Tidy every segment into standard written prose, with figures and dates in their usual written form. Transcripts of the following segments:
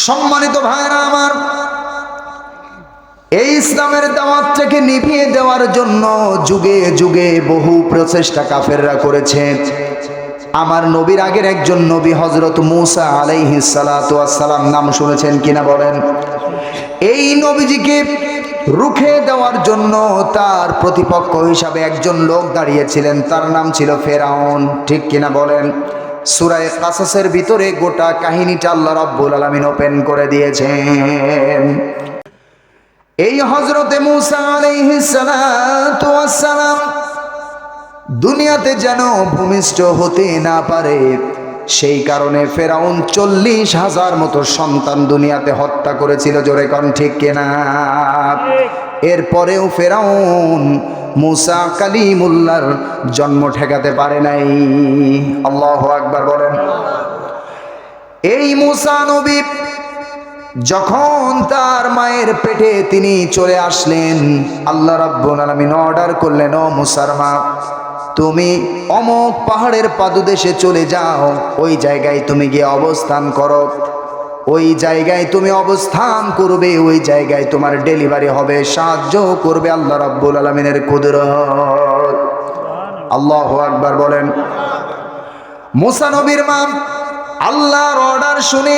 সম্মানিত ভাইরা আমার, এই ইসলামের দাওয়াতটাকে নিভিয়ে দেওয়ার জন্য যুগে যুগে বহু প্রচেষ্টা কাফেররা করেছে। আমার নবীর আগের একজন নবী হযরত মূসা আলাইহিস সালাতু ওয়াস সালাম, নাম শুনেছেন কিনা বলেন? এই নবীজিকে রুখে দেওয়ার জন্য তার প্রতিপক্ষ হিসাবে একজন লোক দাঁড়িয়েছিলেন, তার নাম ছিল ফেরাউন, ঠিক কিনা বলেন? সূরা কাসাসের ভিতরে গোটা কাহিনীটা আল্লাহ রাব্বুল আলামিন ওপেন করে দিয়েছেন। এই হযরতে মূসা আলাইহিস সালাতু ওয়াস সালাম দুনিয়াতে যেন ভূমিষ্ঠ হতে না পারে, সেই কারণে ফেরাউন 40,000 মতো সন্তান দুনিয়াতে হত্যা করেছিল। জোরে কোন ঠিক কিনা? এরপরেও ফেরাউন মূসা কালিমুল্লাহর জন্ম ঠেকাতে পারে নাই। আল্লাহু আকবার বলেন। এই মূসা নবী যখন তার মায়ের পেটে তিনি চলে আসলেন, আল্লাহ রাব্বুল আলামিন অর্ডার করলেন, ও মূসার মা, তুমি অমুক পাহাড়ের পাদদেশে চলে যাও, ওই জায়গায় তুমি গিয়ে অবস্থান করো, ওই জায়গায় তুমি অবস্থান করবে, ওই জায়গায় তোমার ডেলিভারি হবে, সাহায্য করবে আল্লাহ রাব্বুল আলামিনের কুদরত। আল্লাহু আকবার বলেন। মূসা নবীর মা আল্লাহর অর্ডার শুনে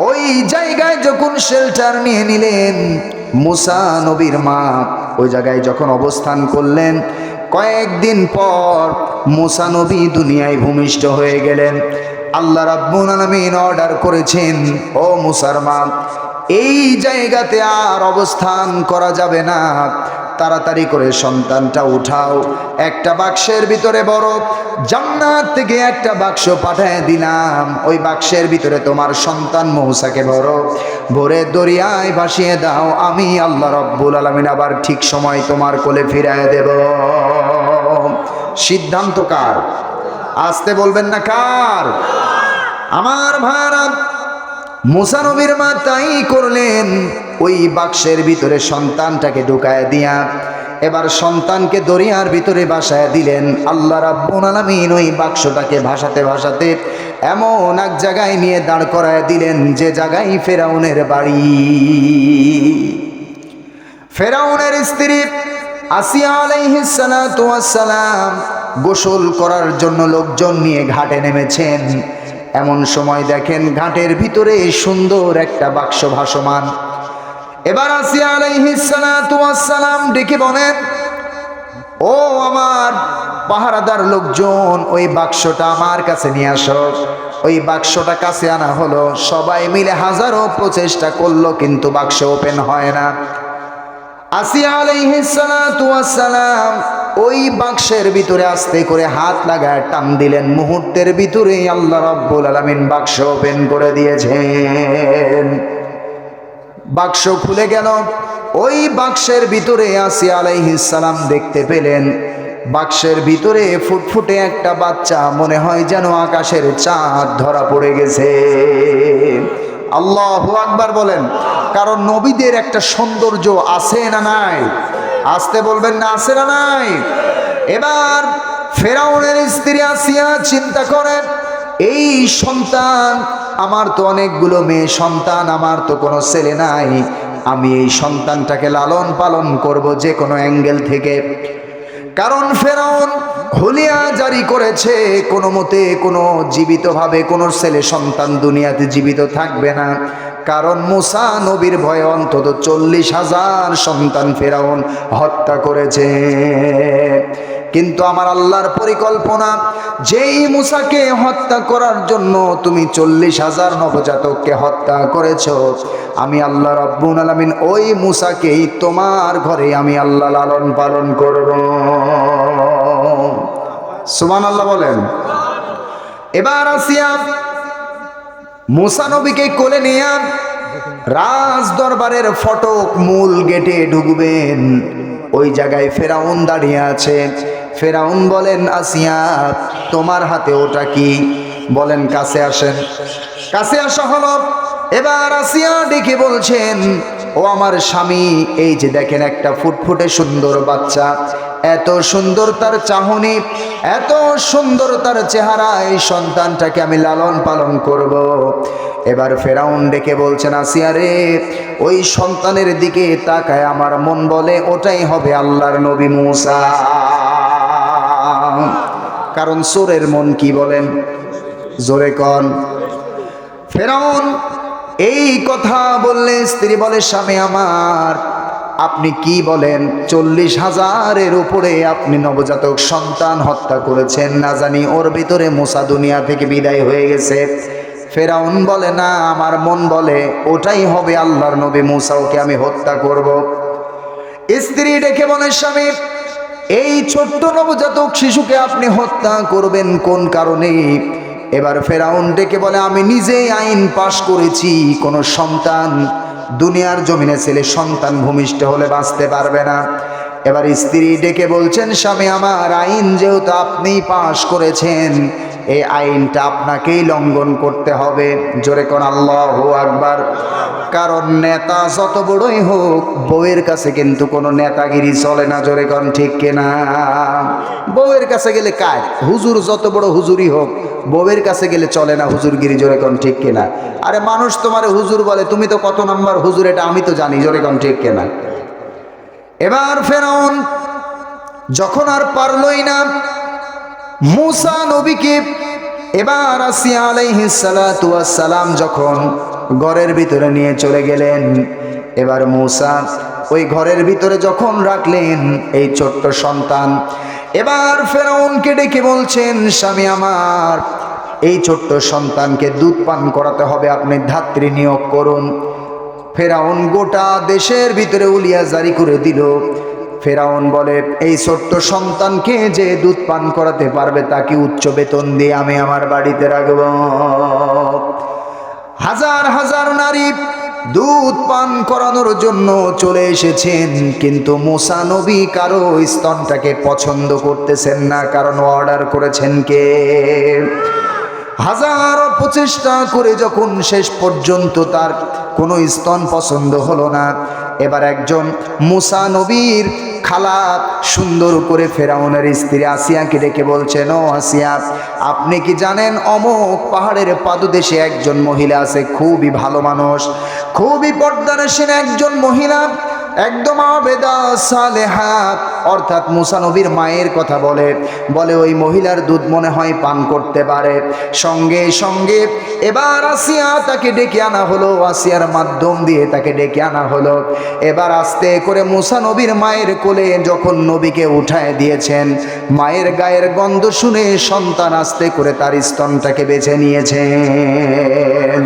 ওই জায়গায় যখন শেল্টার নিয়ে নিলেন, মূসা নবীর মা ওই জায়গায় যখন অবস্থান করলেন, কয়েকদিন পর মূসা নবী দুনিয়ায় ভূমিষ্ঠ হয়ে গেলেন। আল্লাহ রাব্বুল আলামিন অর্ডার করেছেন, ও মূসার মা, এই জায়গাতে আর অবস্থান করা যাবে না, তাড়াতাড়ি করে সন্তানটা উঠাও, একটা বাক্সের ভিতরে বড় জান্নাত থেকে একটা বাক্স পাঠিয়ে দিলাম, ওই বাক্সের ভিতরে তোমার সন্তান মূসাকে ভরে দরিয়ায় ভাসিয়ে দাও, আমি আল্লাহ রাব্বুল আলামিন আবার ঠিক সময় তোমার কোলে ফিরিয়ে দেব। সিদ্ধান্ত কার? আসতে বলবেন না কার? আমার ভাইরা, মূসা নবীর মা তাই করলেন, ওই বাক্সের ভিতরে সন্তানটাকে ঢুকায় দিয়া এবার সন্তানকে দরিয়ার ভিতরে ভাসায় দিলেন। আল্লাহ রাব্বুল আলামিন ওই বাক্সটাকে ভাসাতে ভাসাতে এমন এক জায়গায় নিয়ে দাঁড় করায় দিলেন, যে জায়গায় ফেরাউনের বাড়ি। ফেরাউনের স্ত্রী আসিয়া আলাইহিস সালাতু ওয়াস সালাম গোসল করার জন্য লোকজন নিয়ে ঘাটে নেমেছেন। এমন সময় দেখেন ঘাটের ভিতরে সুন্দর একটা বাক্স ভাসমান। এবার আসিয়া আলাইহিস সালাতু ওয়াস সালাম ডেকে বলেন, ও আমার পাহারাদার লোকজন, ওই বাক্সটা আমার কাছে নিয়ে আসো। ওই বাক্সটা কাছে আনা হলো, সবাই মিলে হাজারো প্রচেষ্টা করলো, কিন্তু বাক্স ওপেন হয় না। আসিয়া আলাইহিস সালাতু ওয়াস সালাম ওই বাক্সের ভিতরে আস্তে করে হাত লাগায় টান দিলেন, মুহূর্তের ভিতরে আল্লাহ রাব্বুল আলামিন বাক্স ওপেন করে দিয়েছেন। বাক্স খুলে গেল। ওই বাক্সের ভিতরে আসিয়া আলাইহিস সালাম দেখতে পেলেন, বাক্সের ভিতরে ফুটফুটে একটা বাচ্চা, মনে হয় যেন আকাশের চাঁদ ধরা পড়ে গেছে। আল্লাহু আকবার বলেন। কারণ নবীদের একটা সৌন্দর্য আছে না নাই? আসতে বলবেন না, আছে না নাই? এবার ফেরাউনের স্ত্রী আসিয়া চিন্তা করেন, এই সন্তান, আমার তো অনেকগুলো মেয়ে সন্তান, আমার তো কোনো ছেলে নাই, আমি এই সন্তানটাকে লালন পালন করব যে কোনো অ্যাঙ্গেল থেকে। কারণ ফেরাউন হুলিয়া জারি করেছে, কোনো মতে কোনো জীবিতভাবে কোনো ছেলে সন্তান দুনিয়াতে জীবিত থাকবে না। কারণ মূসা নবীর ভয়ে অন্তত 40,000 সন্তান ফেরাউন হত্যা করেছে। কিন্তু আমার আল্লাহর পরিকল্পনা, যেই মূসাকে হত্যা করার জন্য তুমি 40,000 নবজাতককে হত্যা করেছো, আমি আল্লাহ রাব্বুল আলামিন ওই মূসাকেই তোমার ঘরে আমি আল্লাহ লালন পালন করব। সুবহানাল্লাহ বলেন। এবার আসিয়া মূসা নবীকে কোলে নিয়ে রাজ দরবারের ফটক মূল গেটে ঢুকবেন। ওই জায়গায় ফেরাউন দাঁড়িয়ে আছে। ফেরাউন বলেন, আসিয়া, তোমার হাতে ওটা কি? বলেন, কাছে আসেন। কাছে আসা হলো। এবার আসিয়া ডেকে বলছেন, ও আমার স্বামী, এই যে দেখেন একটা ফুটফুটে সুন্দর বাচ্চা, এত সুন্দর তার চাহনি, এত সুন্দর তার চেহারা, এই সন্তানটাকে আমি লালন পালন করব। এবার ফেরাউন ডেকে বলছেন, আসিয়া রে, ওই সন্তানের দিকে তাকায় আমার মন বলে ওটাই হবে আল্লাহর নবী মূসা। কারণ চোরের মন কি বলেন, জোরে কন। ফেরাউন এই কথা বললে স্ত্রী বলে, স্বামী আমার, আপনি কি বলেন? 40,000-এর উপরে আপনি নবজাতক সন্তান হত্যা করেছেন, না জানি ওর ভিতরে মূসা দুনিয়া থেকে বিদায় হয়ে গেছে। ফেরাউন বলে, না, আমার মন বলে ওটাই হবে আল্লাহর নবী মূসা, ওকে আমি হত্যা করব। স্ত্রী ডেকে বলে, স্বামী, এই ছোট্ট নবজাতক শিশুকে আপনি হত্যা করবেন কোন কারণে? এবার ফেরাউন ডেকে বলে, আমি নিজে আইন পাশ করেছি, কোন সন্তান দুনিয়ার জমিনে ছেলে সন্তান ভূমিষ্ঠ হলে বাঁচতে পারবে না। এবার স্ত্রী ডেকে বলছেন, স্বামী আমার, আইন যেহেতু আপনি পাশ করেছেন, এই আইনটা আপনাকেই লঙ্ঘন করতে হবে। জোরে কোন আল্লাহু আকবার। কারণ নেতা যত বড়ই হোক, বউয়ের কাছে কিন্তু কোনো নেতাগিরি চলে না। জোরে কোন ঠিক কিনা? বউয়ের কাছে গেলে কাজ, হুজুর যত বড় হুজুরই হোক, বউয়ের কাছে গেলে চলে না হুজুরগিরি। জোরে কোন ঠিক কিনা? আরে মানুষ তোমারে হুজুর বলে, তুমি তো কত নাম্বার হুজুর এটা আমি তো জানি। জোরে কোন ঠিক কিনা? এবার ফেরাউন যখন আর পারলই না মূসা নবীকে, এবার আসিয়া আলাইহিস সালাতু ওয়াস সালাম যখন ঘরের ভিতরে নিয়ে চলে গেলেন, এবার মূসা ওই ঘরের ভিতরে যখন রাখলেন এই ছোট্ট সন্তান, এবার ফেরাউনকে ডেকে বলছেন, স্বামী আমার, এই ছোট্ট সন্তানকে দুধ পান করাতে হবে, আপনি ধাত্রী নিয়োগ করুন। ফেরাউন গোটা দেশের ভিতরে উলিয়া জারি করে দিল। ফেরাউন বলে, এই ছোট্ট সন্তানকে যে দুধ পান করাতে পারবে তাকে উচ্চ বেতন দিয়ে আমি আমার বাড়িতে রাখব। হাজার হাজার নারী দুধ পান করানোর জন্য চলে এসেছেন, কিন্তু মূসা নবী কারো স্তনটাকে পছন্দ করতেছেন না। কারণ অর্ডার করেছেন কে? হাজারো প্রচেষ্টা করে যখন শেষ পর্যন্ত তার কোনো স্তন পছন্দ হলো না, এবার একজন মূসা নবীর খালা সুন্দর করে ফেরাউনের স্ত্রী আসিয়াকে ডেকে বলছেন, ও আসিয়া, আপনি কি জানেন অমুক পাহাড়ের পাদদেশে একজন মহিলা আছে, খুবই ভালো মানুষ, খুবই পর্দানসীন একজন মহিলা, একদম আবেদা সালেহা, অর্থাৎ মূসা নবীর মায়ের কথা বলে ওই মহিলার দুধ মনে হয় পান করতে পারে। সঙ্গে সঙ্গে এবার আসিয়া তাকে ডেকে আনা হলো, আসিয়ার মাধ্যম দিয়ে তাকে ডেকে আনা হলো। এবার আস্তে করে মূসা নবীর মায়ের কোলে যখন নবীকে উঠায় দিয়েছেন, মায়ের গায়ের গন্ধ শুনে সন্তান আস্তে করে তার স্তনটাকে বেছে নিয়েছেন।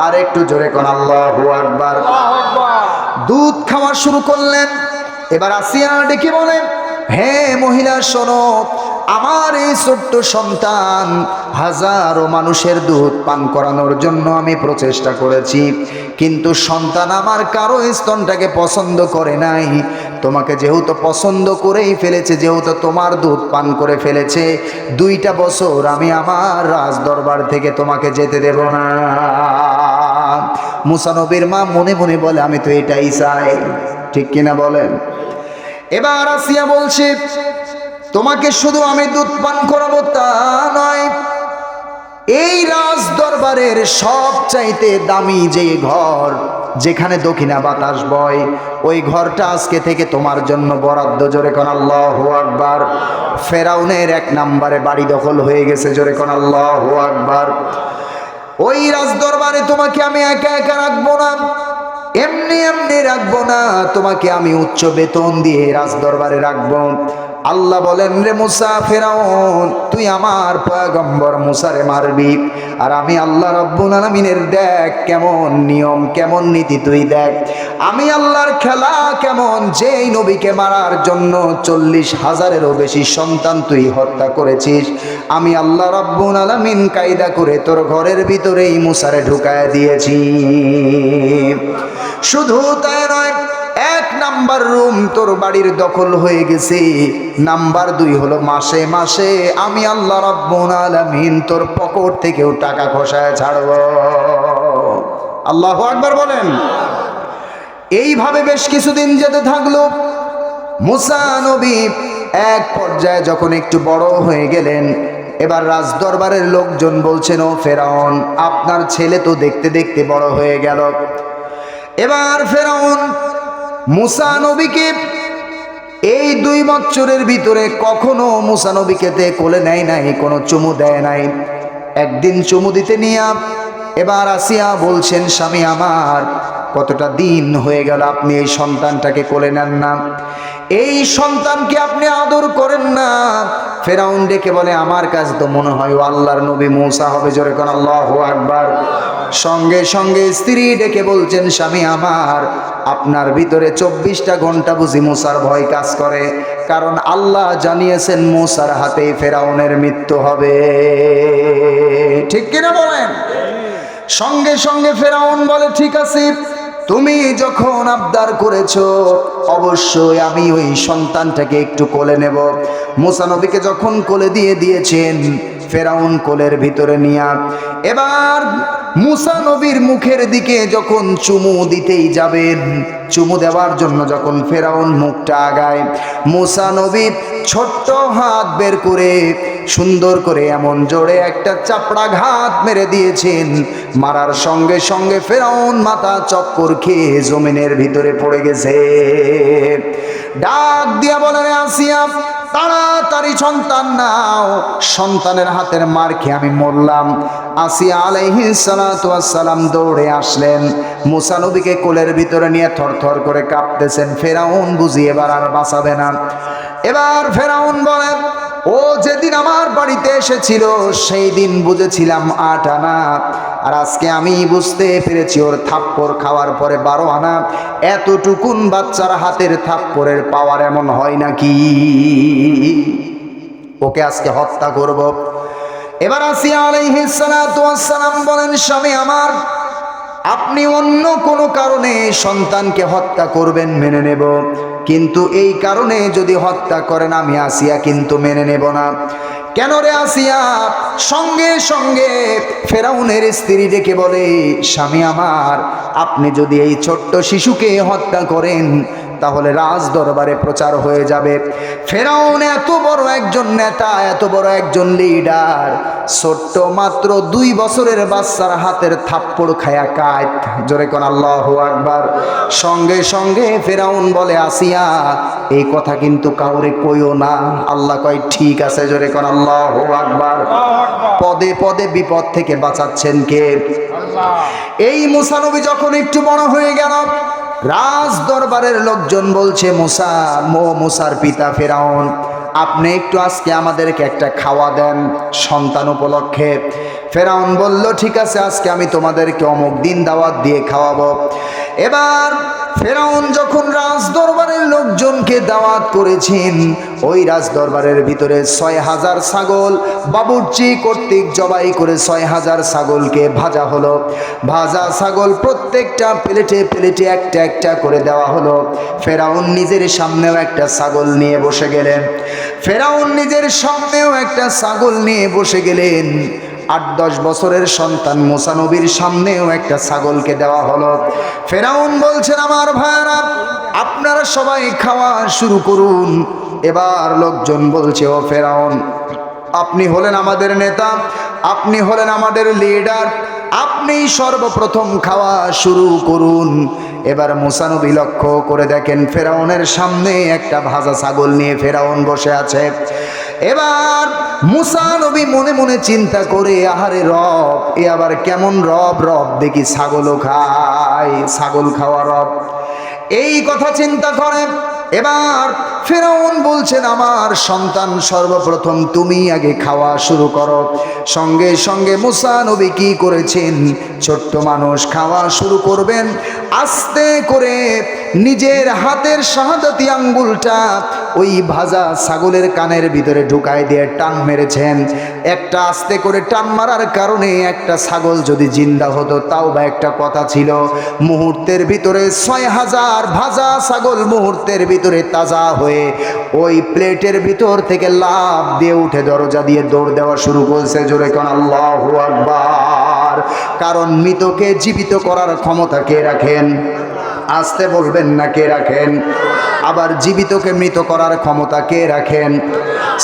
আর একটু জোরে কোন আল্লাহু আকবার। দুধ খাওয়া শুরু করলেন। এবার আসিয়া ডেকে বলেন, হে মহিলা শোনো, আমার এই ছোট্ট সন্তান হাজারো মানুষের দুধ পান করানোর জন্য আমি প্রচেষ্টা করেছি, কিন্তু সন্তান আমার কারো স্তনটাকে পছন্দ করে নাই। তোমাকে যেহেতু পছন্দ করেই ফেলেছে, যেহেতু তোমার দুধ পান করে ফেলেছে, 2টা বছর আমি আমার রাজ দরবার থেকে তোমাকে যেতে দেব না। মূসা নবীর মা মনে মনে বলে, আমি তো এটাই চাই। ঠিক কিনা বলেন? এবার আসিয়া বলছে, তোমাকে শুধু আমি দুধ পান করাবো তা নয়, এই রাজ দরবারের সবচাইতে দামি যে ঘর, যেখানে দক্ষিণা বাতাস বয়, ওই ঘরটা আজকে থেকে তোমার জন্য বরাদ্দ। জোরে কোন আল্লাহু আকবার। ফেরাউনের 1 নম্বরে বাড়ি দখল হয়ে গেছে। জোরে কোন আল্লাহু আকবার। ওই রাজ দরবারে তোমাকে আমি একা একা রাখবো না, এমনি এমনি রাখবো না, তোমাকে আমি উচ্চ বেতন দিয়ে রাজ দরবারে রাখবো। আল্লাহ বলেন, রে মূসা, ফেরাউন তুই আমার পয়গম্বর মূসারে মারবি, আর আমি আল্লাহ রাব্বুল আলামিনের দেখ কেমন নিয়ম, কেমন নীতি তুই দেখ। আমি আল্লাহর খেলা কেমন, যেই নবীকে মারার জন্য 40,000-এরও বেশি সন্তান তুই হত্যা করেছিস, আমি আল্লাহ রাব্বুল আলামিন কায়দা করে তোর ঘরের ভিতরেই মূসারে ঢুকায় দিয়েছি। শুধু তাই নয়, 1 নাম্বার রুম তোর বাড়ির দখল হয়ে গেছে। নাম্বার 2 হলো মাসে মাসে আমি আল্লাহ রাব্বুল আলামিন তোর পকেট থেকেও টাকা খসায় ছাড়ব। আল্লাহু আকবার বলেন। এইভাবে বেশ কিছুদিন যেতে থাকলো। মুসা নবী এক পর্যায়ে যখন একটু বড় হয়ে গেলেন, এবার রাজদরবারের লোকজন বলছেন, ও ফেরাউন, আপনার ছেলে তো দেখতে দেখতে বড় হয়ে গেল। এবার ফেরাউন মুসা নবীকে এই 2 বছরের ভিতরে কখনো মুসা নবীকে কোলে নেয় নাই, কোনো চুমু দেয় নাই। একদিন চুমু দিতে নিয়ে এবার আসিয়া বলছেন, স্বামী আমার, কতটা দিন হয়ে গেল আপনি এই সন্তানটাকে কোলে নেন না, এই সন্তানকে আপনি আদর করেন না। ফেরাউন ডেকে বলে, আমার কাছে তো মনে হয় ও আল্লাহর নবী মুসা হবে। জোরে কোন আল্লাহু আকবার। সঙ্গে সঙ্গে স্ত্রী ডেকে বলছেন, স্বামী আমার, আপনার ভিতরে 24টা ঘন্টা বুঝি মুসার ভয় কাজ করে, কারণ আল্লাহ জানিয়েছেন মুসার হাতে ফেরাউনের মৃত্যু হবে। ঠিক কিনা বলেন? সঙ্গে সঙ্গে ফেরাউন বলে, ঠিক আছে, তুমি যখন আবদার করেছো অবশ্যই আমি ওই সন্তানটাকে একটু কোলে নেব। মুসা নবীকে যখন কোলে দিয়েছেন, ফেরাউন কোলের ভিতরে নিয়ে এবার মুসা নবীর মুখের দিকে যখন চুমু দিতেই যাবেন, চুমু দেওয়ার জন্য যখন ফেরাউন মুখটা আগায়, মুসা নবী ছোট্ট হাত বের করে সুন্দর করে এমন জোরে একটা চাপড়া ঘাত মেরে দিয়েছেন। মারার সঙ্গে সঙ্গে ফেরাউন মাথা চক্কর খেয়ে জমিনের ভিতরে পড়ে গেছে। ডাক দিয়া বলে, আসিয়া, তাড়াতাড়ি সন্তান নাও, সন্তানের হাতের মার খেয়ে আমি মরলাম। আসিয়া আলাইহিস সালাতু ওয়াস সালাম দৌড়ে আসলেন, মুসা নবীকে কোলের ভিতরে নিয়ে থরথর করে কাঁপতেছেন। ফেরাউন বুঝি এবার আর বাঁচাবে না। এবার ফেরাউন বলে, ও যেদিন আমার বাড়িতে এসেছিল সেই দিন বুঝেছিলাম 8 আনা, আর আজকে আমি বুঝতে পেরেছি ওর থাপ্পড় খাওয়ার পরে 12 আনা। এতটুকুন বাচ্চার হাতের থাপ্পড়ের পাওয়ার এমন হয় নাকি? ওকে আজকে হত্যা করব। এবার আসিয়া আলাইহিস সালাতু ওয়াস সালাম বলেন, স্বামী আমার, আপনি অন্য কোনো কারণে সন্তানকে হত্যা করবেন মেনে নেব, কিন্তু এই কারণে যদি হত্যা করেন আমি আসিয়া কিন্তু মেনে নেব না। কেন রে আসিয়া? সঙ্গে সঙ্গে ফেরাউনের স্ত্রী ডেকে বলে, স্বামী আমার, আপনি যদি এই ছোট্ট শিশুকে হত্যা করেন তাহলে রাজ দরবারে প্রচার হয়ে যাবে ফেরাউন এত বড় একজন নেতা, এত বড় একজন লিডার, ছোট্ট মাত্র 2 বছরের বাচ্চার হাতের থাপ্পড় খায়া কায়। জোরে কোন আল্লাহু আকবার। সঙ্গে সঙ্গে ফেরাউন বলে, আসিয়া, এই কথা কিন্তু কাউরে কইও না। আল্লাহ কয়, ঠিক আছে। জোরে কোন আল্লাহু আকবার। পদে পদে বিপদ থেকে বাঁচাচ্ছেন কে? আল্লাহ। এই মুসা নবী যখন একটু বড় হয়ে গেল, রাজ দরবারের লোকজন বলছে, মুসার পিতা ফেরাউন, আপনি একটু আজকে আমাদেরকে একটা খাওয়া দেন সন্তান উপলক্ষে। ফেরাউন বলল, ঠিক আছে, আজকে আমি তোমাদেরকে অমুক দিন দাওয়াত দিয়ে খাওয়াবো। এবার ফেরাউন যখন রাজ দরবারের লোকজনকে দাওয়াত করেছেন, ওই রাজ দরবারের ভিতরে 6000 ছাগল বাবুর্চি কর্তৃক জবাই করে 6000 ছাগলকে ভাজা হলো। ভাজা ছাগল প্রত্যেকটা প্লেটে প্লেটে একটা একটা করে দেওয়া হলো। ফেরাউন নিজের সামনেও একটা ছাগল নিয়ে বসে গেলেন। ফেরাউন নিজের সামনেও একটা ছাগল নিয়ে বসে গেলেন। 8-10 বছরের সন্তান মুসা নবীর সামনেও একটা ছাগলকে দেওয়া হলো। ফেরাউন বলছেন, আমার ভাইরা, আপনারা সবাই খাওয়া শুরু করুন। এবার লোকজন বলছে, ও ফেরাউন, আপনি হলেন আমাদের নেতা, আপনি হলেন আমাদের লিডার, আপনি সর্বপ্রথম খাওয়া শুরু করুন। এবার মুসা নবী লক্ষ্য করে দেখেন, ফেরাউনের সামনে একটা ভাজা ছাগল নিয়ে ফেরাউন বসে আছে। এবার মুসা নবী মনে মনে চিন্তা করে, আহারে রব, এ আবার কেমন রব? রব দেখি ছাগলও খায়, ছাগল খাওয়া রব। এই কথা চিন্তা করে এবার ফেরাউন বলছেন, আমার সন্তান, সর্বপ্রথম তুমি আগে খাওয়া শুরু করো। সঙ্গে সঙ্গে মুসা নবী কি করেছেন? ছোট্ট মানুষ খাওয়া শুরু করবেন, আস্তে করে নিজের হাতের শাহাদাতি আঙ্গুলটা ওই ভাজা ছাগলের কানের ভিতরে ঢুকায় দিয়ে টান মেরেছেন। একটা আস্তে করে টান মারার কারণে একটা ছাগল যদি জিন্দা হতো তাও বা একটা কথা ছিল। মুহূর্তের ভিতরে 6000 ভাজা ছাগল মুহূর্তের ভিতরে তাজা হয়ে ওই প্লেটের ভিতর থেকে লাফ দিয়ে উঠে দরজা দিয়ে দৌড় দেওয়া শুরু করছে। জোরে কোন আল্লাহু আকবার। কারণ মৃতকে জীবিত করার ক্ষমতা কে রাখেন? আসতে বলবেন না কে রাখেন? আবার জীবিতকে মৃত করার ক্ষমতা কে রাখেন?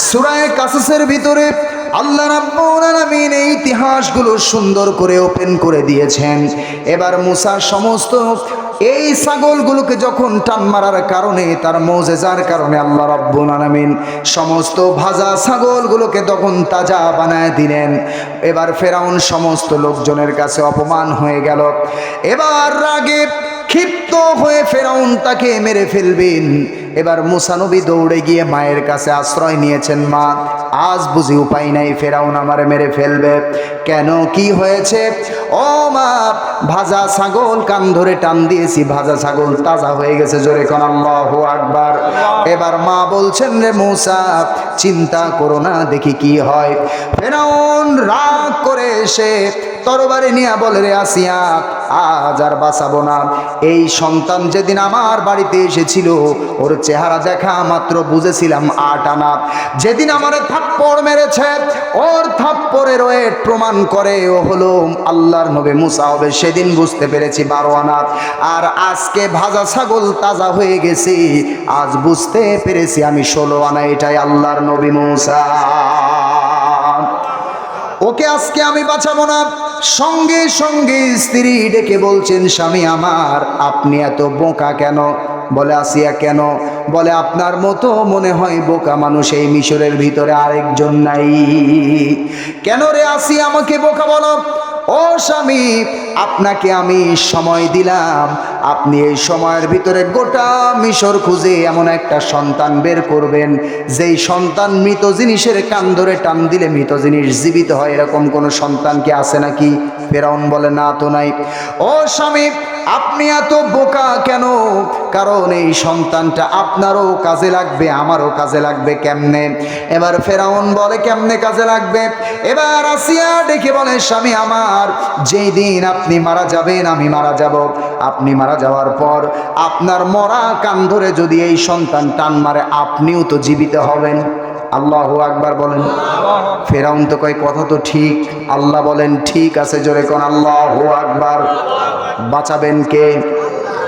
সূরা কাসাসের ভিতরে আল্লাহ রাব্বুল আলামিন এই ইতিহাসগুলো সুন্দর করে ওপেন করে দিয়েছেন। এবার মূসা সমস্ত এই ছাগলগুলোকে যখন টান মারার কারণে, তার মুজিজার কারণে আল্লাহ রাব্বুল আলামিন সমস্ত ভাজা ছাগলগুলোকে তখন তাজা বানায় দিলেন। এবার ফেরাউন সমস্ত লোকজনের কাছে অপমান হয়ে গেল। এবার রাগে ক্ষিপ্ত হয়ে ফেরাউন তাকে মেরে ফেলবেন। এবার মূসা নবী দৌড়ে গিয়ে মায়ের কাছে আশ্রয় নিয়েছেন। মা, আজ বুঝি উপায় নাই, ফেরাউন আমারে মেরে ফেলবে। কেন, কি হয়েছে? ও মা, ভাজা ছাগল কান ধরে টান দিয়েছি, ভাজা ছাগল তাজা হয়ে গেছে। জোরে কোন আল্লাহু আকবার। এবার মা বলছেন, রে মূসা, চিন্তা করো না, দেখি কি হয়। ফেরাউন রাগ করে এসে তরবারি নিয়ে বলে, রে আসিয়া, আজ আর বাঁচাবো না। এই সন্তান যেদিন আমার বাড়িতে এসেছিল, ওর চেহারা দেখা মাত্র বুঝেছিলাম 8 আনা। যেদিন আমারে থাপ্পড় মেরেছে, ওর থাপ্পড়ের ওয়েট প্রমাণ করে ও হলো আল্লাহর নবী মূসা হবে। সেদিন বুঝতে পেরেছি 12 আনা। আর আজকে ভাজা ছাগল তাজা হয়ে গেছে, আজ বুঝতে পেরেছি আমি 16 আনা। এটাই আল্লাহর নবী মূসা। ওকে আজকে আমি বাঁচাবো না। সঙ্গে সঙ্গে স্ত্রী ডেকে বলছেন, স্বামী আমার, আপনি এত বোকা কেন? বলে, আসিয়া কেন? বলে, আপনার মতো মনে হয় বোকা মানুষ এই মিশরের ভিতরে আরেকজন নাই। কেন রে আসিয়া আমাকে বোকা বলো? ও স্বামী, আপনাকে আমি সময় দিলাম, আপনি এই সময়ের ভিতরে গোটা মিশর খুঁজে এমন একটা সন্তান বের করবেন, যেই সন্তান মৃত জিনিসের কান ধরে টান দিলে মৃত জিনিস জীবিত হয়। এরকম কোন সন্তান কি আছে নাকি? ফেরাউন বলে, না তো নাই। ও স্বামী, আপনি এত বোকা কেন? কারণ এই সন্তানটা আপনারও কাজে লাগবে, আমারও কাজে লাগবে। কেমনে? এবার ফেরাউন বলে, কেমনে কাজে লাগবে? এবার আসিয়া ডেকে বলে, স্বামী আমার, যেই দিন আপনি মারা যাবেন আমি মারা যাব, আপনি মারা যাওয়ার পর আপনার মরা কান ধরে যদি এই সন্তান টান মারে, আপনিও তো জীবিত হবেন। আল্লাহু আকবার বলেন। ফেরাউন তো কয়, কথা তো ঠিক। আল্লাহ বলেন, ঠিক আছে। জোরে কোন আল্লাহু আকবার। বাঁচাবেন কে?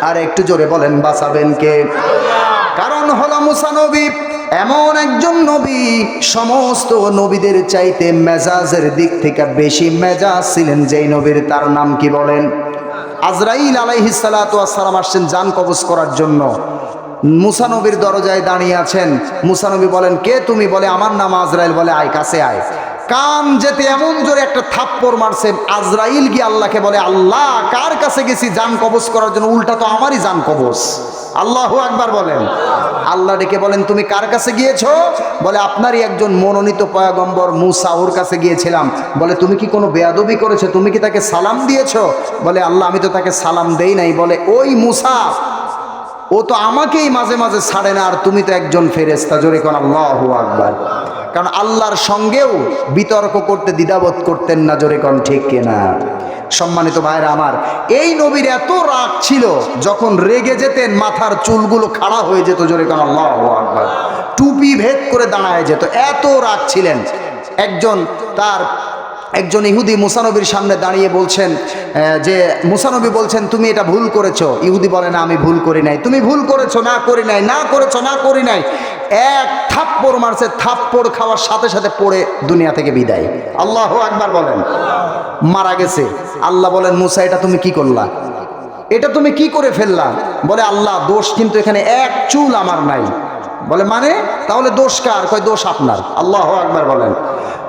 আর একটু জোরে বলেন, বাঁচাবেন কে? কারণ হলো মূসা নবী এমন একজন নবী, সমস্ত নবীদের চাইতে মেজাজের দিক থেকে বেশি মেজাজ ছিলেন যেই নবীর, তার নাম কি বলেন? আজরাইল আলাইহিস সালাতু ওয়াস সালাম আসছেন জান কবজ করার জন্য। মূসা নবীর দরজায় দাঁড়িয়ে আছেন। মূসা নবী বলেন, কে তুমি? বলে, আমার নাম আজরাইল। বলে, আয়, কাছে আয়। কান যেতে এমন জোরে একটা থাপ্পড় মারছে। আজরাইল গিয়ে আল্লাহকে বলে, আল্লাহ, কার কাছে গেছি জান কবজ করার জন্য? উল্টা তো আমারই জান কবজ। আল্লাহু আকবার বলেন। আল্লাহ ডেকে বলেন, তুমি কার কাছে গিয়েছো? বলে, আপনারই একজন মনোনীত পয়গম্বর মূসা, ওর কাছে গিয়েছিলাম। বলে, তুমি কি কোনো বেয়াদবি করেছো? তুমি কি তাকে সালাম দিয়েছো? বলে, আল্লাহ, আমি তো তাকে সালাম দেই নাই। বলে, ওই মূসা, ও তো আমাকেই মাঝে মাঝে ছাড়ে না, আর তুমি তো একজন ফেরেশতা। জোরে কোন আল্লাহু আকবার। কারণ আল্লাহর সঙ্গেও বিতর্ক করতে দ্বিধাবোধ করতেন না। জোরে কোন ঠিক কিনা? সম্মানিত ভাইরা আমার, এই নবীর এত রাগ ছিল, যখন রেগে যেতেন মাথার চুলগুলো খাড়া হয়ে যেত। জোরে কোন আল্লাহু আকবার। টুপি ভেদ করে দাঁড়ায় যেত, এত রাগ ছিলেন। একজন ইহুদি মূসা নবীর সামনে দাঁড়িয়ে বলছেন যে, মূসা নবী বলছেন, তুমি এটা ভুল করেছো। ইহুদি বলে, না, আমি ভুল করি নাই। তুমি ভুল করেছো? না, করি নাই। না করেছো? না, করি নাই। এক থাপ্পড় মারছে, থাপ্পড় খাওয়ার সাথে সাথে পড়ে দুনিয়া থেকে বিদায়। আল্লাহু আকবার বলেন। মারা গেছে। আল্লাহ বলেন, মূসা, এটা তুমি কি করলা? এটা তুমি কি করে ফেললা? বলে, আল্লাহ, দোষ কিন্তু এখানে এক চুল আমার নাই। বলে, মানে? তাহলে দোষ কার? কয়, দোষ আপনার। আল্লাহু আকবার বলেন।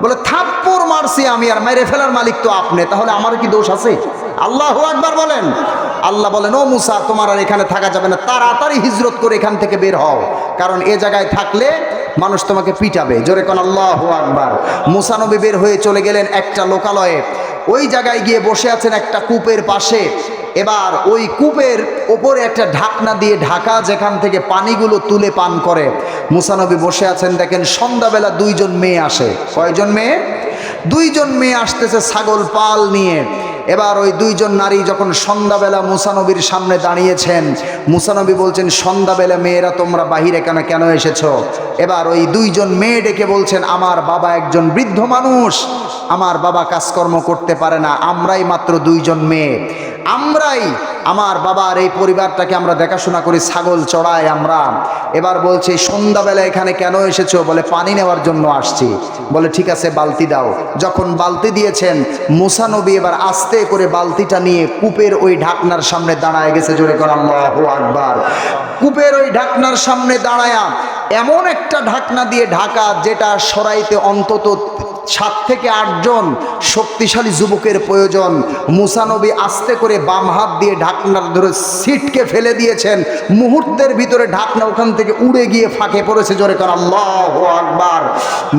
বলে, থাপ্পড় মারছি আমি, আর মেরে ফেলার মালিক তো আপনি, তাহলে আমার কি দোষ আছে? আল্লাহু আকবার বলেন। আল্লাহ বলেন, ও মূসা, তোমার আর এখানে থাকা যাবে না, তাড়াতাড়ি হিজরত করে এখান থেকে বের হও, কারণ এ জায়গায় থাকলে মানুষ তোমাকে পিটাবে। জোরে কোন আল্লাহু আকবার। মূসা নবী বের হয়ে চলে গেলেন একটা লোকালয়ে। ওই জায়গায় গিয়ে বসে আছেন একটা কূপের পাশে। এবার ওই কূপের ওপরে একটা ঢাকনা দিয়ে ঢাকা, যেখান থেকে পানিগুলো তুলে পান করে। মূসা নবী বসে আছেন। দেখেন সন্ধ্যাবেলা 2জন মেয়ে আসে। কয়জন মেয়ে? 2জন মেয়ে আসতেছে ছাগল পাল নিয়ে। এবার ওই 2জন নারী যখন সন্ধ্যাবেলা মূসা নবীর সামনে দাঁড়িয়েছেন, মূসা নবী বলছেন, সন্ধ্যাবেলা মেয়েরা তোমরা বাহিরে কেন এসেছো? এবার ওই 2জন মেয়ে ডেকে বলছেন, আমার বাবা একজন বৃদ্ধ মানুষ, আমার বাবা কাজকর্ম করতে পারে না, আমরাই মাত্র 2জন মেয়ে। আমরাই আমার বাবার এই পরিবারটাকে আমরা দেখাশোনা করি, ছাগল চড়াই আমরা। এবার বলছে সন্ধ্যাবেলা এখানে কেন এসেছো? বলে পানি নেওয়ার জন্য আসছি। বলে ঠিক আছে বালতি দাও। যখন বালতি দিয়েছেন, মুসা নবী এবার আস্তে করে বালতিটা নিয়ে কূপের ওই ঢাকনার সামনে দাঁড়ায় গেছে। জোরে করে আল্লাহু আকবার। কূপের ওই ঢাকনার সামনে দাঁড়ায়া এমন একটা ঢাকনা দিয়ে ঢাকা, যেটা সরাইতে অন্তত 7 থেকে 8 জন শক্তিশালী যুবকের প্রয়োজন। মুসা নবী আস্তে করে বাম হাত দিয়ে ঢাকনার ধরে সিটকে ফেলে দিয়েছেন। মুহূর্তের ভিতরে ঢাকনা ওখান থেকে উড়ে গিয়ে ফাঁকে পড়েছে। জোরে করে আল্লাহু আকবার।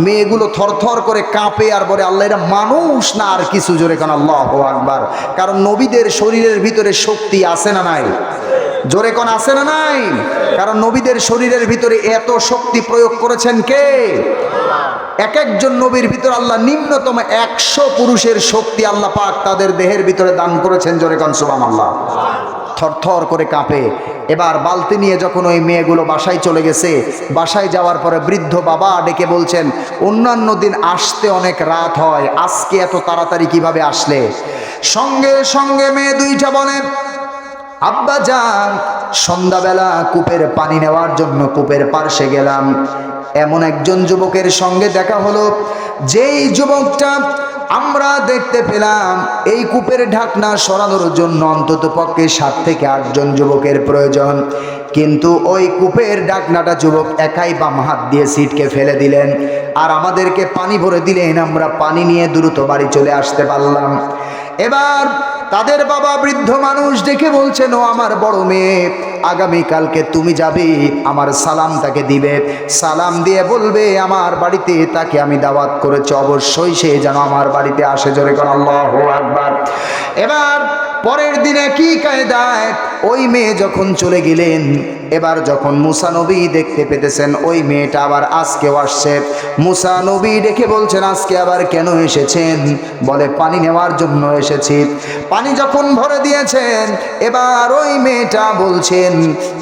মেয়েগুলো থরথর করে কাঁপে আর বলে আল্লাহ, এরা মানুষ না আর কিছু। জোরে করে আল্লাহু আকবার। কারণ নবীদের শরীরের ভিতরে শক্তি আছে না নাই? জোরে কোন আছে না নাই? কারণ নবীদের শরীরের ভিতরে এত শক্তি প্রয়োগ করেছেন কে? এক একজন নবীর ভিতর আল্লাহ নিম্নতম 100 পুরুষের শক্তি আল্লাহ পাক তাদের দেহের ভিতরে দান করেছেন। জোরে কোন সুবহানাল্লাহ। থরথর করে কাঁপে। এবার বালতি নিয়ে যখন ওই মেয়েগুলো বাসায় চলে গেছে, বাসায় যাওয়ার পরে বৃদ্ধ বাবা ডেকে বলছেন, অন্যান্য দিন আসতে অনেক রাত হয়, আজকে এত তাড়াতাড়ি কিভাবে আসলে? সঙ্গে সঙ্গে মেয়ে দুইটা বলে, আব্বা যান, সন্ধ্যাবেলা কূপের পানি নেওয়ার জন্য কূপের পার্শ্বে গেলাম। এমন একজন যুবকের সঙ্গে দেখা হলো, যেই যুবকটা আমরা দেখতে পেলাম এই কূপের ঢাকনা সরানোর জন্য অন্তত পক্ষে 7 থেকে 8 জন যুবকের প্রয়োজন। কিন্তু ওই কূপের ঢাকনাটা যুবক একাই বাম হাত দিয়ে সিটকে ফেলে দিলেন আর আমাদেরকে পানি ভরে দিলেন। আমরা পানি নিয়ে দ্রুত বাড়ি চলে আসতে পারলাম। এবার তাদের বাবা বৃদ্ধ মানুষ ডেকে বলছেন, ও আমার বড় মেয়ে, আগামীকালকে তুমি যাবে, আমার সালাম তাকে দিবে, সালাম দিয়ে বলবে আমার বাড়িতে তাকে আমি দাওয়াত করেছি, অবশ্যই সে যেন আমার বাড়িতে আসে। জোরে করে আল্লাহু আকবার। এবার পরের দিনে কি কায়দায় ওই মেয়ে যখন চলে গেলেন, এবার যখন মুসা নবী দেখতে পেতেছেন ওই মেয়েটা আবার আজকেও আসছে, মুসা নবী ডেকে বলছেন, আজকে আবার কেন এসেছেন? বলে পানি নেওয়ার জন্য এসেছি। পানি যখন ভরে দিয়েছেন, এবার ওই মেয়েটা বলছেন,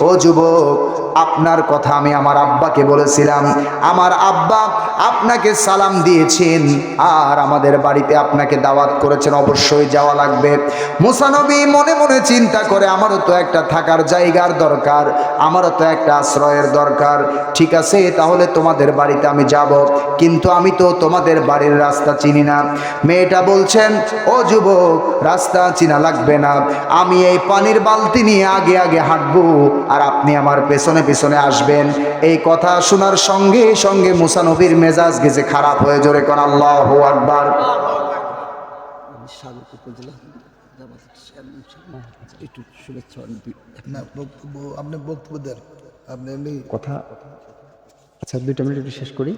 ও যুবক, আপনার কথা আমি আমার আব্বাকে বলেছিলাম, আমার আব্বা আপনাকে সালাম দিয়েছেন আর আমাদের বাড়িতে আপনাকে দাওয়াত করেছেন, অবশ্যই যাওয়া লাগবে। মুসা নবী মনে মনে চিন্তা করে, আমারও তো একটা থাকার জায়গার দরকার, আমারও তো একটা আশ্রয়ের দরকার। ঠিক আছে, তাহলে তোমাদের বাড়িতে আমি যাব, কিন্তু আমি তো তোমাদের বাড়ির রাস্তা চিনি না। মেয়েটা বলছেন, ও যুবক, রাস্তা চিনা লাগবে না, আমি এই পানির বালতি নিয়ে আগে আগে হাঁটবো আর আপনি আমার পেছনে পেছনে আসবেন। এই কথা শোনার সঙ্গে সঙ্গে মুসা নবীর মেজাজ গেছে খারাপ হয়ে। জোরে কোন আল্লাহু আকবার। আপনি বক্তব্য দেন, আপনি এমনি কথা। আচ্ছা, 2 মিনিট একটু শেষ করি।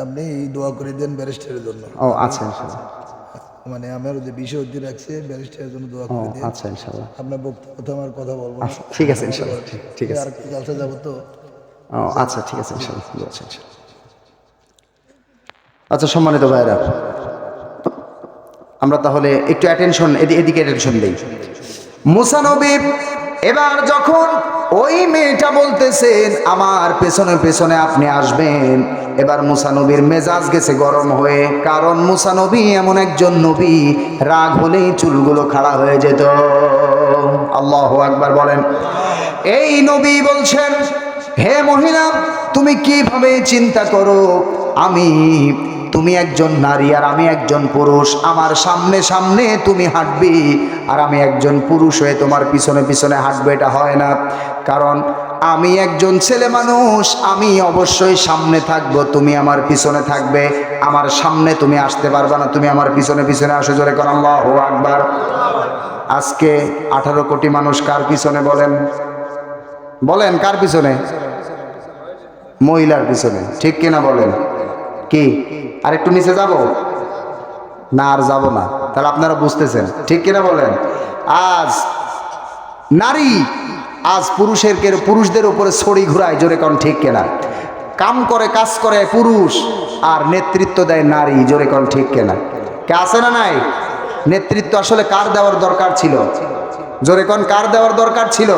আপনি দোয়া করে দেন ব্যারিস্টারের জন্য। ও আচ্ছা, ইনশাআল্লাহ। মানে আমার যে বিষয় উদ্দিন রাখছে ব্যারিস্টারের জন্য দোয়া করে দেন। আচ্ছা, ইনশাআল্লাহ। আপনার বক্তব্য আমার কথা বলবো না। ঠিক আছে, ইনশাআল্লাহ। ঠিক আছে। আর কি জলসা যাবো তো। আচ্ছা, ঠিক আছে, ইনশাআল্লাহ। আচ্ছা, সম্মানিত ভাইরা, আমরা তাহলে একটু অ্যাটেনশন, এদিকে অ্যাটেনশন দেই। মুসা নবী এবার যখন ওই মেয়েটা বলতেছেন আমার পেছনে পেছনে আপনি আসবেন, এবার মুসা নবীর মেজাজ গেছে গরম হয়ে। কারণ মুসা নবী এমন একজন নবী, রাগ হলেই চুলগুলো খাড়া হয়ে যেত। আল্লাহু আকবার বলেন। এই নবী বলছেন, হে মহিলা, তুমি কিভাবে চিন্তা করো তুমি একজন নারী আর আমি একজন পুরুষ, আমার সামনে সামনে তুমি হাঁটবি আর আমি একজন পুরুষ হয়ে তোমার পিছনে পিছনে হাঁটবো? এটা হয় না। কারণ আমি একজন ছেলে মানুষ, আমি অবশ্যই সামনে থাকবো, তুমি আমার পিছনে থাকবে। আমার সামনে তুমি আসতে পারবে না, তুমি আমার পিছনে পিছনে আসো। জোরে কোন আল্লাহু আকবার। আজকে 18 কোটি মানুষ কার পিছনে বলেন? বলেন কার পিছনে? মহিলার পিছনে, ঠিক কিনা বলেন? কি আর একটু নিচে যাব না? আর যাব না। তাহলে আপনারা বুঝতেছেন, ঠিক কিনা বলেন? আজ নারী আজ পুরুষদের উপরে ছড়ি ঘুরায়। জোরে কোন ঠিক কিনা? কাম করে, কাজ করে পুরুষ আর নেতৃত্ব দেয় নারী। জোরে কোন ঠিক কিনা? কে আছে না নাই? নেতৃত্ব আসলে কার দেওয়ার দরকার ছিল? জোরে কোন কার দেওয়ার দরকার ছিল?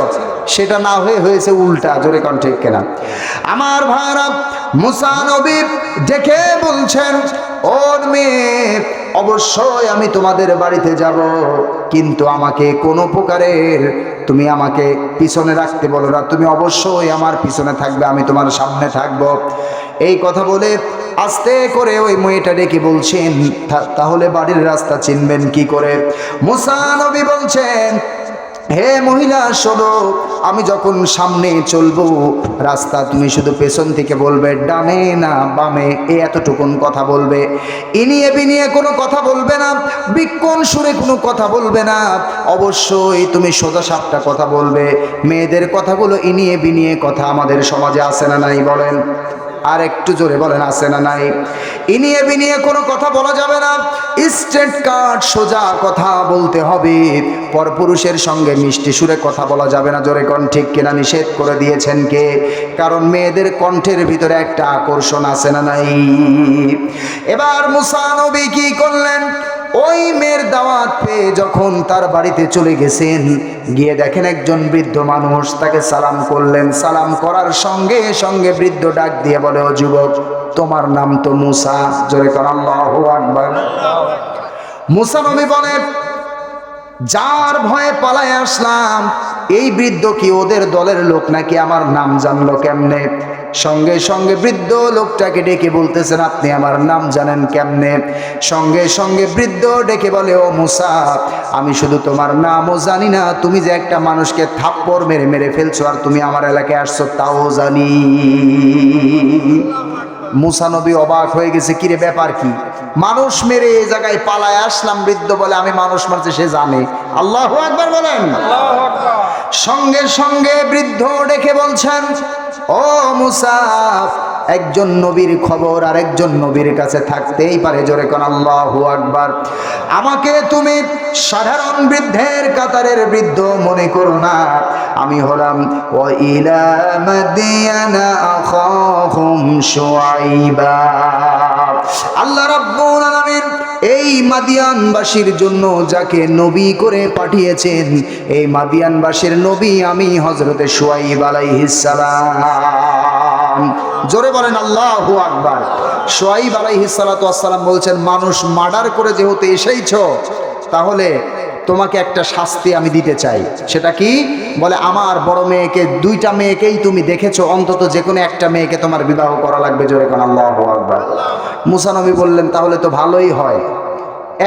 সেটা না হয়ে হয়েছে উল্টা। জোরে কোন ঠিক কিনা? আমার ভাইরা, মুসা নবী ডেকে বলছেন, ওর মেয়ে, অবশ্যই আমি তোমাদের বাড়িতে যাব, কিন্তু আমাকে কোনো প্রকারের তুমি আমাকে পিছনে রাখতে বলো না, তুমি অবশ্যই আমার পিছনে থাকবে, আমি তোমার সামনে থাকব। এই কথা বলে আস্তে করে ওই মেয়েটা ডেকে বলছেন, তাহলে বাড়ির রাস্তা চিনবেন কি করে? মুসা নবী বলছেন, হে মহিলা শোনো, আমি যখন সামনে চলবো রাস্তা তুমি শুধু পেছন থেকে বলবে ডানে না বামে, এতটুকুন কথা বলবে। ইনিয়ে বিনিয়ে কোনো কথা বলবে না, বিক্ষণ সুরে কোনো কথা বলবে না, অবশ্যই তুমি সোজা সাপটা কথা বলবে। মেয়েদের কথাগুলো ইনিয়ে বিনিয়ে কথা আমাদের সমাজে আছে না নাই বলেন? আর একটু জোরে বলেন, আছে না নাই? ইনিয়ে বিনিয়ে কোনো কথা বলা যাবে না, স্ট্রেট কাট সোজা কথা বলতে হবে। পরপুরুষের সঙ্গে মিষ্টি সুরে কথা বলা যাবে না। জোরে কোন ঠিক কিনা? নিষেধ করে দিয়েছেন কে? কারণ মেয়েদের কণ্ঠের ভিতরে একটা আকর্ষণ আছে না নাই? এবার মুসা নবী কি করলেন? ওই মেয়ের দাওয়াত পেয়ে যখন তার বাড়িতে চলে গেছেন, গিয়ে দেখেন একজন বৃদ্ধ মানুষ, তাকে সালাম করলেন। সালাম করার সঙ্গে সঙ্গে বৃদ্ধ ডাক দিয়ে বলে, ও যুবক, তোমার নাম তো মুসা। জোরে কর আল্লাহু আকবার। মুসা নবী বলেন, যার ভয়ে পালায় আসলাম, এই বৃদ্ধ কি ওদের দলের লোক নাকি? আমার নাম জানলো কেমনে? সঙ্গে সঙ্গে বৃদ্ধ লোকটাকে ডেকে বলতেছেন, আপনি আমার নাম জানেন কেমনে? সঙ্গে সঙ্গে বৃদ্ধ ডেকে বলে, ও মুসা, আমি শুধু তোমার নামও জানি না, তুমি যে একটা মানুষকে থাপ্পড় মেরে মেরে ফেলছো আর তুমি আমার এলাকায় আসছো তাও জানি। মুসা নবী অবাক হয়ে গেছে, কিরে ব্যাপার কি? মানুষ মেরে এই জায়গায় পালায় আসলাম, বৃদ্ধ বলে আমি মানুষ মারছি, সে জানে। আল্লাহু আকবার বলেন। সঙ্গে সঙ্গে বৃদ্ধ ডেকে বলছেন, ও মুসা, একজন নবীর খবর আর একজন নবীর কাছে থাকতেই পারে। জোরে কোন আল্লাহু আকবার। আমাকে তুমি সাধারণ বৃদ্ধের কাতারের বৃদ্ধ মনে করো না, আমি হলাম ওয়া ইলা মাদিয়ানা আখাহুম শুআইবা। আল্লাহ রাব্বুল আলামিন এই মাদিয়ানবাসীর জন্য যাকে নবী করে পাঠিয়েছেন, এই মাদিয়ানবাসীর নবী আমি হযরতে শুআইব আলাইহিস সালাম। জোরে বলেন আল্লাহু আকবার। শুআইব আলাইহিস সালাতু ওয়াস সালাম বলছেন, মানুষ মার্ডার করে যেহেতু এসেইছো, তাহলে তোমাকে একটা শাস্তি আমি দিতে চাই। সেটা কি? বলে, আমার বড় মেয়েকে, দুইটা মেয়েকেই তুমি দেখেছো, অন্তত যে কোনো একটা মেয়েকে তোমার বিবাহ করা লাগবে। জোরে কোন আল্লাহু আকবার। মুসা নবী বললেন, তাহলে তো ভালোই হয়,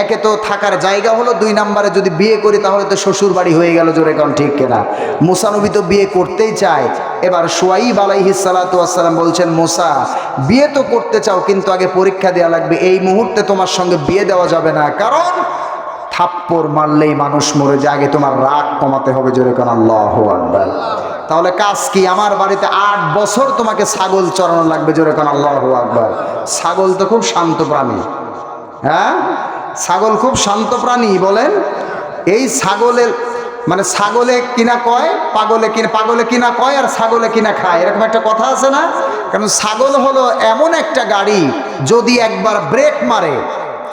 একে তো থাকার জায়গা হলো, দুই নম্বরে যদি বিয়ে করি তাহলে তো শ্বশুর বাড়ি হয়ে গেল। জোরে কোন ঠিক কিনা? মুসা নবী তো বিয়ে করতেই চায়। এবার শুআইব আলাইহিস সালাতু ওয়াস সালাম বলছেন, মুসা, বিয়ে তো করতে চাও, কিন্তু আগে পরীক্ষা দেওয়া লাগবে। এই মুহূর্তে তোমার সঙ্গে বিয়ে দেওয়া যাবে না, কারণ থাপ্পড় মারলেই মানুষ মরে যায়, আগে তোমার রাগ কমাতে হবে। জোরে কোন আল্লাহু আকবার। তাহলে কাজ কি? আমার বাড়িতে 8 বছর তোমাকে ছাগল চড়ানো লাগবে। জোরে কোন আল্লাহু আকবার। ছাগল তো খুব শান্ত প্রাণী, হ্যাঁ, ছাগল খুব শান্ত প্রাণী। বলেন, এই ছাগলের মানে ছাগলে কিনা কয়, পাগলে কিনা কয়, আর ছাগলে কিনা খায়, এরকম একটা কথা আছে না? কারণ ছাগল হলো এমন একটা গাড়ি, যদি একবার ব্রেক মারে,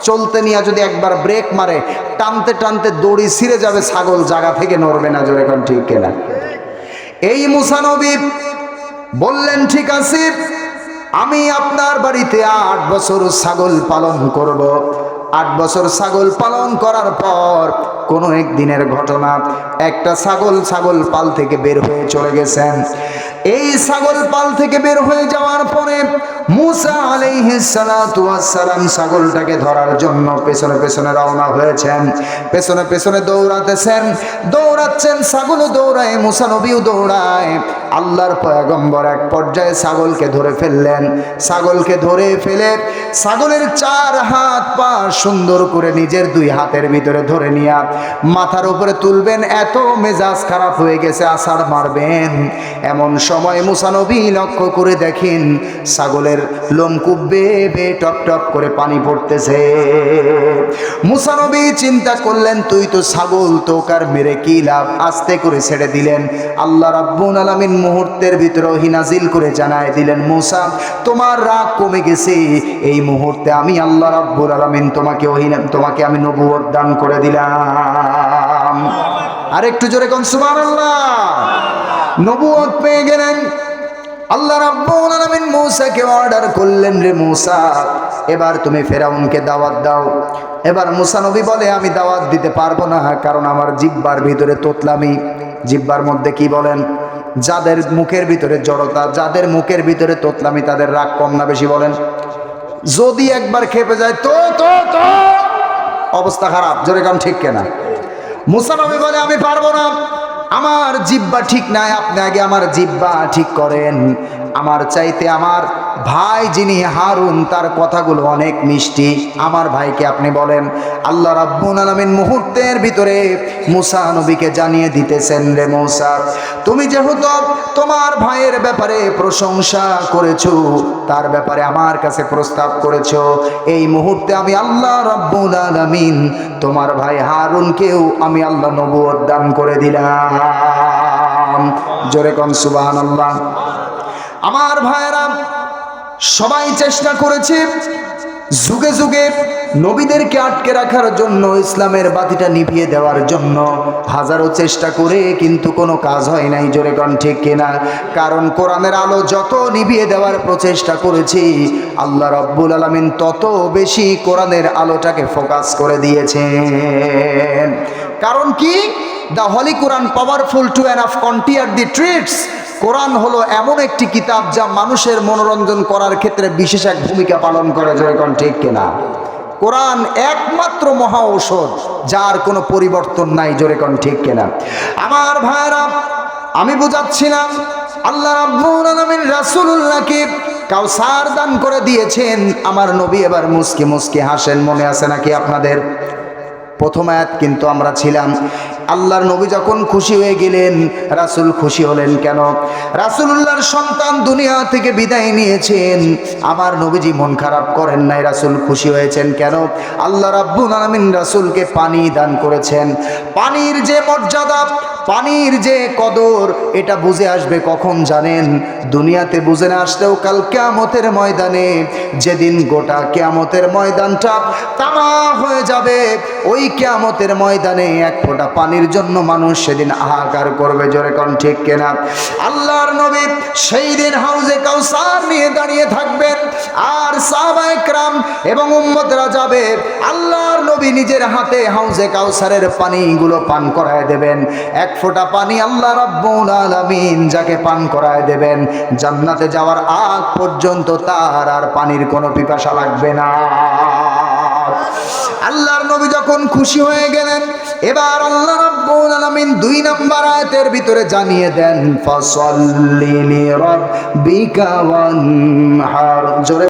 চলতে নিয়ে যদি একবার ব্রেক মারে, টানতে টানতে দড়ি ছিঁড়ে যাবে, ছাগল জায়গা থেকে নড়বে না। জোরে কোন ঠিক কিনা? এই মুসা নবী বললেন, ঠিক আছে, আমি আপনার বাড়িতে 8 বছর ছাগল পালন করব। 8 বছর ছাগল পালন করার পর কোনো একদিনের ঘটনা, একটা ছাগল পাল থেকে বের হয়ে চলে গেছেন। এই ছাগল পাল থেকে বের হয়ে যাওয়ার পরে মুসা আলাইহিস সালাতু ওয়াস সালাম ছাগলটাকে ধরার জন্য পেছনে পেছনে রওনা হয়েছেন। পেছনে পেছনে দৌড়াচ্ছেন, ছাগলও দৌড়ায়, মুসা নবীও দৌড়ায়। আল্লাহর পয়গম্বর এক পর্যায়ে ছাগলকে ধরে ফেললেন। ছাগলকে ধরে ফেলে ছাগলের 4 হাত পা সুন্দর করে নিজের 2 হাতের ভিতরে ধরে নিয়ে মাথার উপরে তুলবেন। এত মেজাজ খারাপ হয়ে গেছে, আছাড় মারবেন। এমন সময় মুসা নবী লক্ষ্য করে দেখেন ছাগলের লোমকূপ বেয়ে বেয়ে টপ টপ করে পানি পড়তেছে। মুসা নবী চিন্তা করলেন, তুই তো ছাগল, তোকে আর মেরে কি লাভ? আস্তে করে ছেড়ে দিলেন। আল্লাহ রাব্বুল আলামিন মুহূর্তের ভিতরে ওহী নাজিল করে জানায় দিলেন, মুসা, তোমার রাগ কমে গেছে। এই মুহূর্তে আমি আল্লাহ রাব্বুল আলামিন তোমাকে আমি নবুয়ত দান করে দিলাম। আর একটু জোরে কোন সুবহানাল্লাহ। নবুয়ত পেয়ে গেলেন। আল্লাহ রাব্বুল আলামিন মুসাকে অর্ডার করলেন, রে মুসা, এবার তুমি ফেরাউনকে দাওয়াত দাও। এবার মুসা নবী বলে আমি দাওয়াত দিতে পারবো না, কারণ আমার জিহ্বার ভিতরে তোতলামি। জিহ্বার মধ্যে কি বলেন? যাদের মুখের ভিতরে জড়তা, যাদের মুখের ভিতরে তোতলামি, তাদের রাগ কম না বেশি বলেন? যদি একবার খেপে যায় তো অবস্থা খারাপ। জোরে কাম ঠিক কেনা? মুসা নবী বলে আমি পারবো না, আমার জিহ্বা ঠিক নাই, আপনি আগে আমার জিহ্বা ঠিক করেন। আমার চাইতে আমার ভাই যিনি হারুন, তার কথাগুলো অনেক মিষ্টি, আমার ভাইকে আপনি বলেন। আল্লাহ রাব্বুল আলামিন মুহূর্তের ভিতরে মুসা নবীকে জানিয়ে দিতেছেন, রে মুসা, তুমি যেহেতু তোমার ভাইয়ের ব্যাপারে প্রশংসা করেছো, তার ব্যাপারে আমার কাছে প্রস্তাব করেছো, এই মুহূর্তে আমি আল্লাহ রাব্বুল আলামিন তোমার ভাই হারুনকেও আমি আল্লাহ নবুয়ত দান করে দিলাম। জোরে কোন সুবহানাল্লাহ। আমার ভাইরা সবাই চেষ্টা করেছে যুগে যুগে নবীদেরকে আটকে রাখার জন্য, ইসলামের বাতিটা নিভিয়ে দেওয়ার জন্য হাজারো চেষ্টা করে কিন্তু কোনো কাজ হয় নাই। জোরে কোন ঠিক কিনা? কারণ কোরআনের আলো যত নিভিয়ে দেওয়ার প্রচেষ্টা করেছি, আল্লাহ রাব্বুল আলামিন তত বেশি কোরআনের আলোটাকে ফোকাস করে দিয়েছেন। কারণ কি? The holy Quran powerful to enough counter the threats. Quran হলো এমন একটি কিতাব যা মানুষের মনোরঞ্জন করার ক্ষেত্রে বিশেষ এক ভূমিকা পালন করে। যখন ঠিক কিনা? কোরআন একমাত্র মহা ঔষধ, যার কোনো পরিবর্তন নাই। জোরে কোন ঠিক কিনা? আমার ভাইরা, আমি বুঝাচ্ছিলাম আল্লাহ রাব্বুল আলামিন রাসূলুল্লাহকে কাউসার দান করে দিয়েছেন। আমার নবী এবার মুস্কি মুস্কি হাসেন, মনে আছে নাকি আপনাদের? প্রথম আয়াত কিন্তু আমরা ছিলাম। আল্লাহর নবী যখন খুশি হয়ে গেলেন, রাসূল খুশি হলেন কেন? রাসূলুল্লাহর সন্তান দুনিয়া থেকে বিদায় নিয়েছেন, আমার নবীজি মন খারাপ করেন নাই, রাসূল খুশি হয়েছেন কেন? আল্লাহ রাব্বুল আলামিন রাসূলকে পানি দান করেছেন। পানির যে মর্যাদা, পানির যে কদর, এটা বুঝে আসবে কখন জানেন? দুনিয়াতে বুঝে না আসলেও কাল কিয়ামতের ময়দানে, যেদিন গোটা কিয়ামতের ময়দানটা তামা হয়ে যাবে, ওই কিয়ামতের ময়দানে এক ফোঁটা পানির জন্য মানুষ সেদিন হাহাকার করবে। জোরে কোন ঠিক কিনা? আল্লাহর নবী সেই দিন হাউজে কাউসার নিয়ে দাঁড়িয়ে থাকবেন, আর সাহাবায়ে কেরাম এবং উম্মতরা যাবে। আল্লাহর নবী নিজের হাতে হাউজে কাউসারের পানিগুলো পান করায় দেবেন। এক ফোঁটা পানি আল্লাহ রাব্বুল আলামিন যাকে পান করায় দেবেন, জান্নাতে যাওয়ার আগ পর্যন্ত তার আর পানির কোনো পিপাসা লাগবে না। আল্লাহর নবী যখন খুশি হয়ে গেলেন, এবার আল্লাহ রাব্বুল আলামিন 2 নম্বর আয়াতের ভিতরে জানিয়ে দেন, ফাসাল্লি লিরাব্বিকা ওয়ানহার। জোরে